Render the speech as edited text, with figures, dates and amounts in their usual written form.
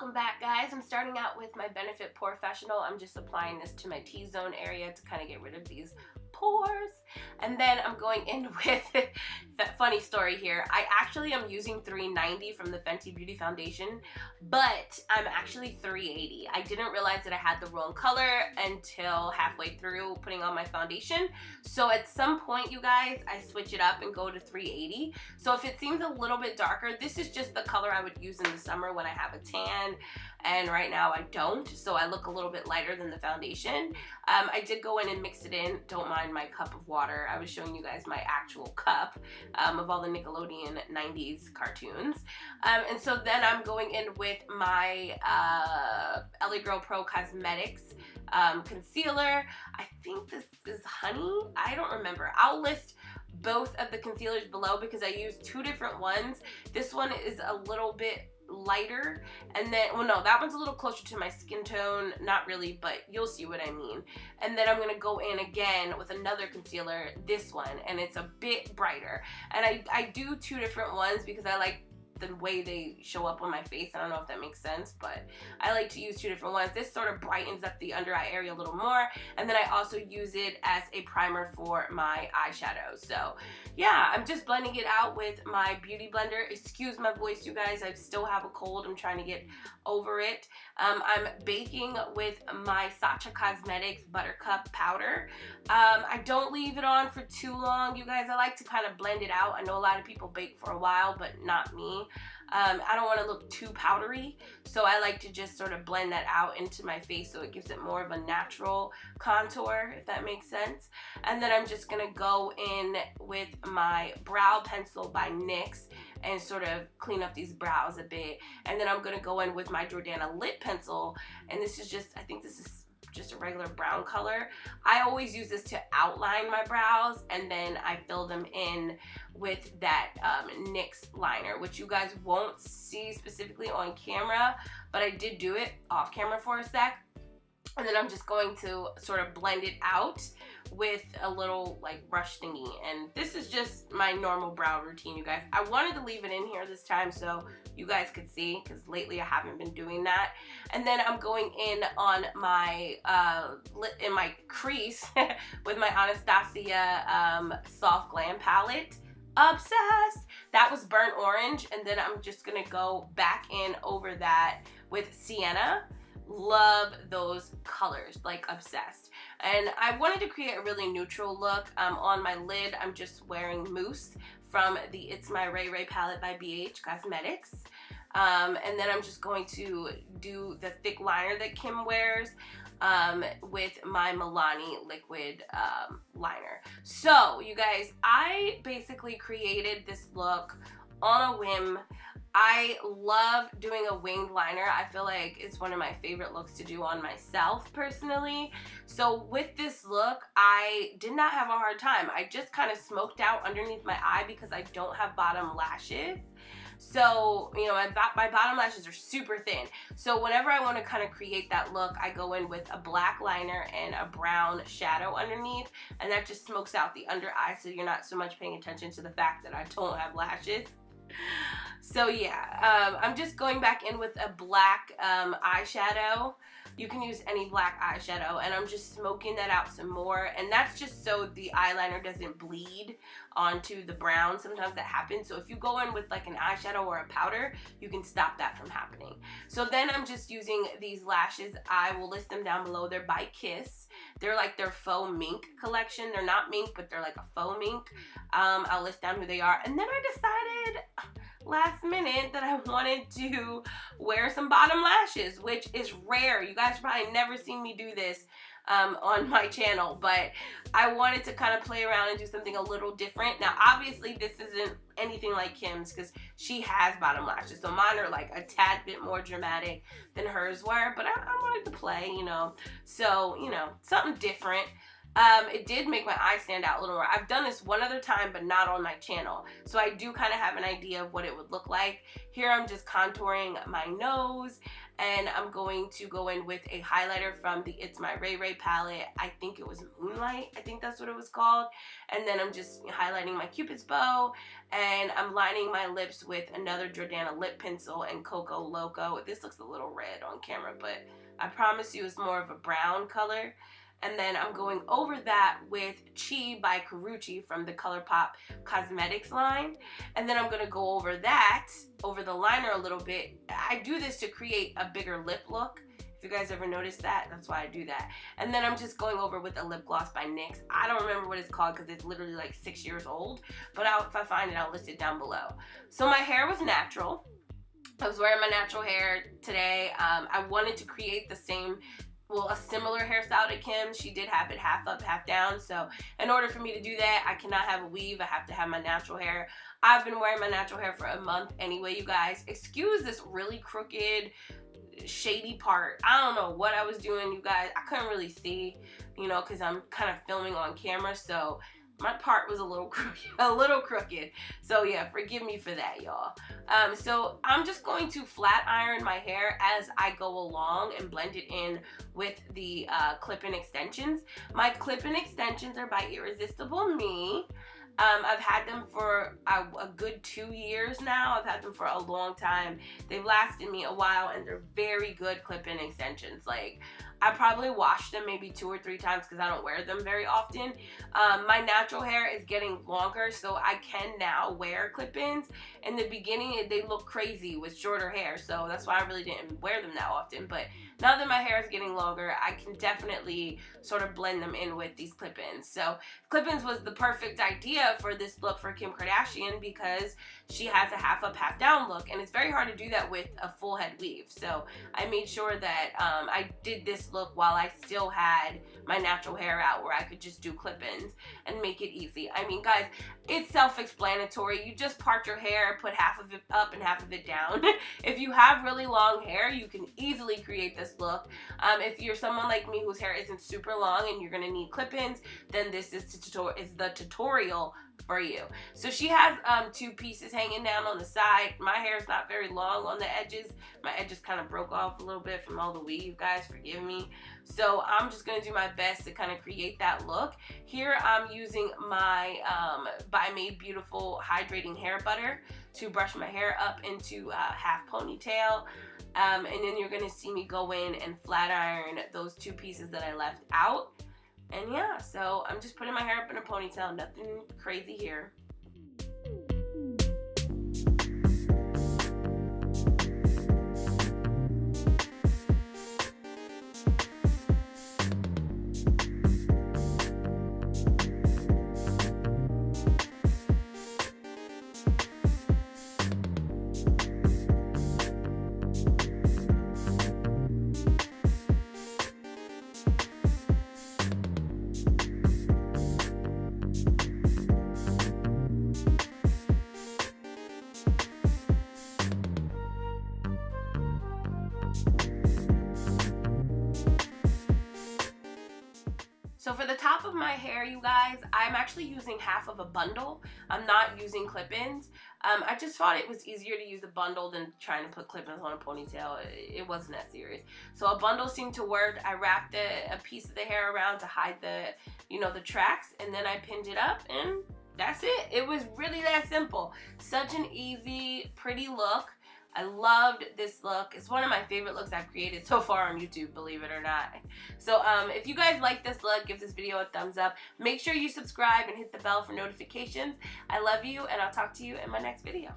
welcome back, guys. I'm starting out with my Benefit Professional. I'm just applying this to my T-zone area to kind of get rid of these pores. And then I'm going in with that funny story here. I actually am using 390 from the Fenty Beauty Foundation, but I'm actually 380. I didn't realize that I had the wrong color until halfway through putting on my foundation. So at some point, you guys, I switch it up and go to 380. So if it seems a little bit darker, this is just the color I would use in the summer when I have a tan, and right now I don't, so I look a little bit lighter than the foundation. I did go in and mix it in. Don't mind my cup of water. I was showing you guys my actual cup of all the Nickelodeon 90s cartoons. And so then I'm going in with my LA Girl Pro Cosmetics concealer. I think this is Honey. I don't remember. I'll list both of the concealers below because I use two different ones. This one is a little bit lighter, and then, well, no, that one's a little closer to my skin tone. Not really, but you'll see what I mean. And then I'm gonna go in again with another concealer, this one, and it's a bit brighter. And I do two different ones because I like the way they show up on my face. I don't know if that makes sense, but I like to use two different ones. This sort of brightens up the under eye area a little more, and then I also use it as a primer for my eyeshadow. So yeah, I'm just blending it out with my beauty blender. Excuse my voice, you guys, I still have a cold. I'm trying to get over it. I'm baking with my Sacha Cosmetics Buttercup powder. I don't leave it on for too long, you guys. I like to kind of blend it out. I know a lot of people bake for a while, but not me. I don't want to look too powdery, so I like to just sort of blend that out into my face so it gives it more of a natural contour, if that makes sense. And then I'm just gonna go in with my brow pencil by NYX and sort of clean up these brows a bit. And then I'm gonna go in with my Jordana lip pencil, and this is just, I think this is just a regular brown color. I always use this to outline my brows, and then I fill them in with that NYX liner, which you guys won't see specifically on camera, but I did do it off camera for a sec. And then I'm just going to sort of blend it out with a little like brush thingy. And this is just my normal brow routine, you guys. I wanted to leave it in here this time so you guys could see, because lately I haven't been doing that. And then I'm going in on my in my crease with my Anastasia Soft Glam palette. Obsessed. That was burnt orange, and then I'm just gonna go back in over that with sienna. Love those colors, like obsessed. And I wanted to create a really neutral look. On my lid, I'm just wearing mousse from the It's My Ray Ray palette by BH Cosmetics. And then I'm just going to do the thick liner that Kim wears with my Milani liquid liner. So you guys, I basically created this look on a whim. I love doing a winged liner. I feel like it's one of my favorite looks to do on myself personally. So with this look, I did not have a hard time. I just kind of smoked out underneath my eye because I don't have bottom lashes. So, you know, my bottom lashes are super thin. So whenever I want to kind of create that look, I go in with a black liner and a brown shadow underneath, and that just smokes out the under eye, so you're not so much paying attention to the fact that I don't have lashes. So yeah, I'm just going back in with a black eyeshadow. You can use any black eyeshadow, and I'm just smoking that out some more, and that's just so the eyeliner doesn't bleed onto the brown. Sometimes that happens, so if you go in with like an eyeshadow or a powder, you can stop that from happening. So then I'm just using these lashes. I will list them down below. They're by Kiss. They're like their faux mink collection. They're not mink, but they're like a faux mink. I'll list down who they are. And then I decided last minute that I wanted to wear some bottom lashes, which is rare. You guys probably never seen me do this on my channel, but I wanted to kind of play around and do something a little different. Now obviously this isn't anything like Kim's because she has bottom lashes, so mine are like a tad bit more dramatic than hers were, but I wanted to play, you know, so, you know, something different. It did make my eyes stand out a little more. I've done this one other time, but not on my channel. So I do kind of have an idea of what it would look like. Here I'm just contouring my nose, and I'm going to go in with a highlighter from the It's My Ray Ray palette. I think it was Moonlight, I think that's what it was called. And then I'm just highlighting my Cupid's bow, and I'm lining my lips with another Jordana lip pencil and Coco Loco. This looks a little red on camera, but I promise you it's more of a brown color. And then I'm going over that with Chi by Karuchi from the ColourPop Cosmetics line. And then I'm going to go over that, over the liner a little bit. I do this to create a bigger lip look. If you guys ever noticed that, that's why I do that. And then I'm just going over with a lip gloss by NYX. I don't remember what it's called because it's literally like 6 years old. But if I find it, I'll list it down below. So my hair was natural. I was wearing my natural hair today. I wanted to create the same, well, a similar hairstyle to Kim. She did have it half up, half down. So in order for me to do that, I cannot have a weave. I have to have my natural hair. I've been wearing my natural hair for a month anyway, you guys. Excuse this really crooked, shady part. I don't know what I was doing, you guys. I couldn't really see, you know, because I'm kind of filming on camera. So my part was a little crooked, so yeah, forgive me for that, y'all. So I'm just going to flat iron my hair as I go along and blend it in with the clip-in extensions. My clip-in extensions are by Irresistible Me. I've had them for a good 2 years now. I've had them for a long time. They've lasted me a while, and they're very good clip-in extensions. Like, I probably wash them maybe 2 or 3 times because I don't wear them very often. My natural hair is getting longer, so I can now wear clip-ins. In the beginning, they look crazy with shorter hair, so that's why I really didn't wear them that often. But now that my hair is getting longer, I can definitely sort of blend them in with these clip-ins. So clip-ins was the perfect idea for this look for Kim Kardashian because she has a half up, half down look, and it's very hard to do that with a full head weave. So I made sure that I did this look while I still had my natural hair out, where I could just do clip-ins and make it easy. I mean, guys, it's self-explanatory. You just part your hair, put half of it up and half of it down. If you have really long hair, you can easily create this look. If you're someone like me whose hair isn't super long and you're gonna need clip-ins, then this is the tutorial for you. So she has 2 pieces hanging down on the side. My hair is not very long on the edges. My edges kind of broke off a little bit from all the weave, guys, forgive me. So I'm just gonna do my best to kind of create that look. Here I'm using my by Made Beautiful hydrating hair butter to brush my hair up into half ponytail. And then you're gonna see me go in and flat iron those 2 pieces that I left out. And yeah, so I'm just putting my hair up in a ponytail, nothing crazy here. So for the top of my hair, you guys, I'm actually using half of a bundle. I'm not using clip-ins. I just thought it was easier to use a bundle than trying to put clip-ins on a ponytail. It wasn't that serious. So a bundle seemed to work. I wrapped a piece of the hair around to hide the, you know, the tracks, and then I pinned it up, and that's it. It was really that simple. Such an easy, pretty look. I loved this look. It's one of my favorite looks I've created so far on YouTube, believe it or not. So if you guys like this look, give this video a thumbs up. Make sure you subscribe and hit the bell for notifications. I love you, and I'll talk to you in my next video.